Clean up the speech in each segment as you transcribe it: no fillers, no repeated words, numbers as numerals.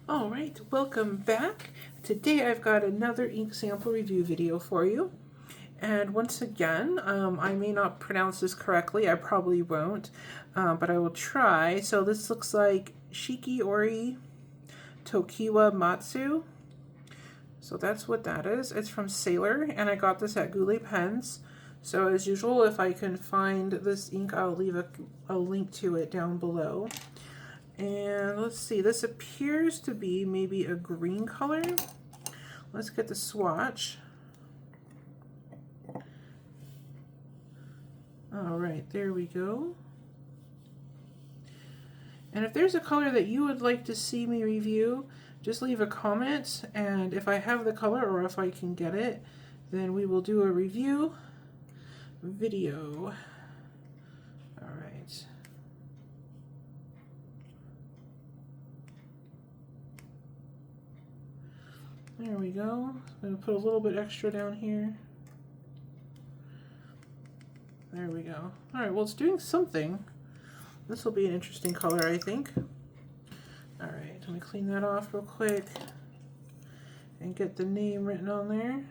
All right, welcome back. Today I've got another ink sample review video for you. And once again, I may not pronounce this correctly, I probably won't, but I will try. So this looks like Shikiori Tokiwa-matsu. So that's what that is. It's from Sailor, and I got this at Goulet Pens. So as usual, if I can find this ink, I'll leave a link to it down below. And let's see, this appears to be maybe a green color. Let's get the swatch. All right, there we go. And if there's a color that you would like to see me review, just leave a comment, and if I have the color or if I can get it, then we will do a review video. All right. There we go. I'm going to put a little bit extra down here. There we go. All right, well, it's doing something. This will be an interesting color, I think. All right, let me clean that off real quick and get the name written on there.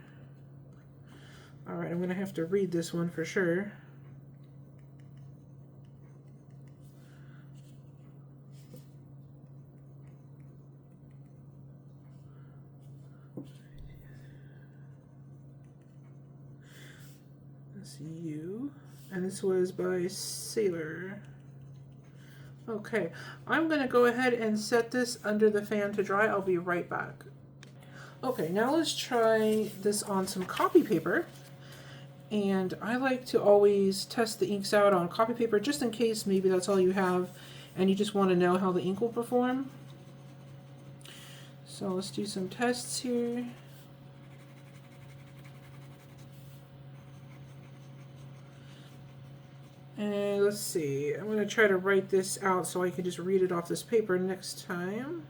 All right, I'm going to have to read this one for sure. You, and this was by Sailor. Okay, I'm going to go ahead and set this under the fan to dry. I'll be right back. Okay, now let's try this on some copy paper. And I like to always test the inks out on copy paper just in case maybe that's all you have and you just want to know how the ink will perform. So let's do some tests here. And let's see, I'm going to try to write this out so I can just read it off this paper next time.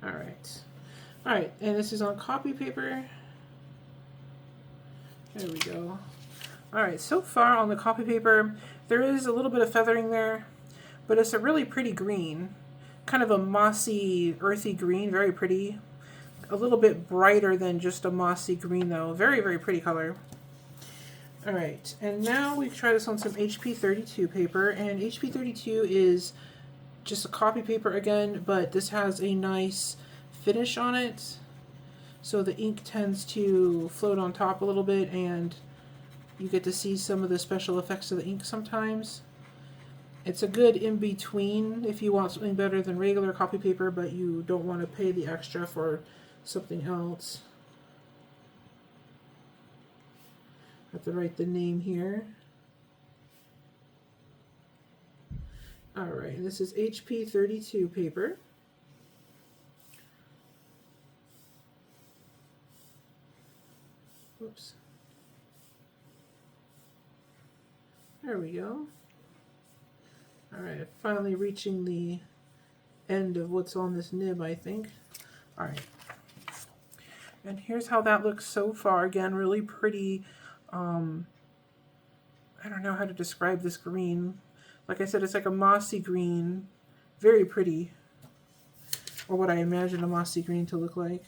All right, and this is on copy paper. There we go. All right, so far on the copy paper, there is a little bit of feathering there, but it's a really pretty green, kind of a mossy, earthy green, very pretty. A little bit brighter than just a mossy green though. Very, very pretty color. All right, and now we try this on some HP 32 paper, and HP 32 is just a copy paper again, but this has a nice finish on it. So the ink tends to float on top a little bit, and you get to see some of the special effects of the ink sometimes. It's a good in-between if you want something better than regular copy paper, but you don't want to pay the extra for something else. Have to write the name here. Alright, this is HP 32 paper. Oops. There we go. Alright, finally reaching the end of what's on this nib, I think. Alright. And here's how that looks so far. Again, really pretty. I don't know how to describe this green. Like I said, it's like a mossy green. Very pretty. Or what I imagine a mossy green to look like.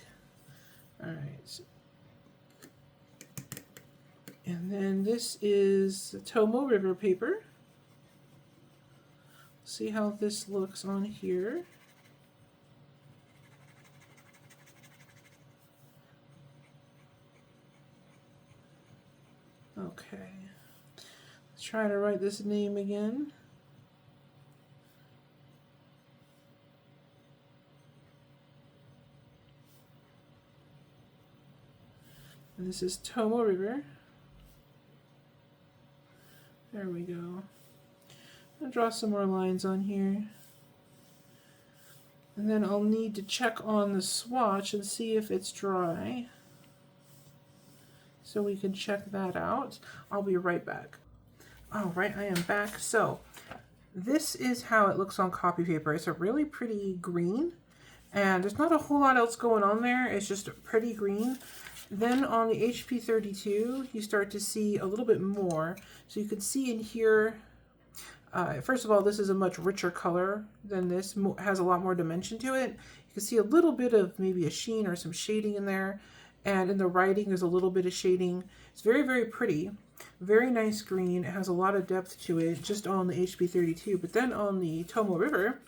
Alright. And then this is the Tomo River paper. See how this looks on here. Okay. Let's try to write this name again. And this is Tomo River. There we go. I'll draw some more lines on here. And then I'll need to check on the swatch and see if it's dry. So we can check that out. I'll be right back. All right, I am back. So this is how it looks on copy paper. It's a really pretty green, And there's not a whole lot else going on there. It's just pretty green. Then on the HP 32, you start to see a little bit more. So you can see in here, first of all, this is a much richer color than this. Has a lot more dimension to it. You can see a little bit of maybe a sheen or some shading in there. And in the writing, there's a little bit of shading. It's very, very pretty. Very nice green. It has a lot of depth to it just on the HP 32. But then on the Tomo River,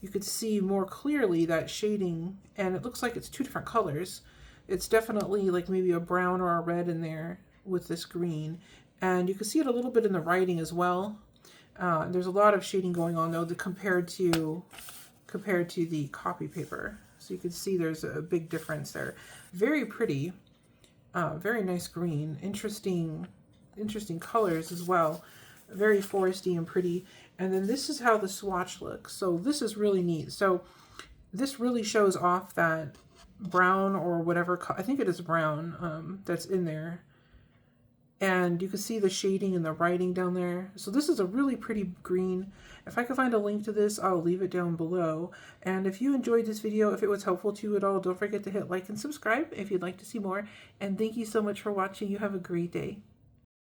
you could see more clearly that shading. And it looks like it's two different colors. It's definitely like maybe a brown or a red in there with this green. And you can see it a little bit in the writing as well. There's a lot of shading going on though compared to the copy paper. So you can see there's a big difference there. Very pretty, very nice green, interesting colors as well. Very foresty and pretty. And then this is how the swatch looks. So this is really neat. So this really shows off that brown or whatever, I think it is brown, that's in there. And you can see the shading and the writing down there. So this is a really pretty green. If I can find a link to this, I'll leave it down below. And if you enjoyed this video, if it was helpful to you at all, don't forget to hit like and subscribe if you'd like to see more. And thank you so much for watching. You have a great day.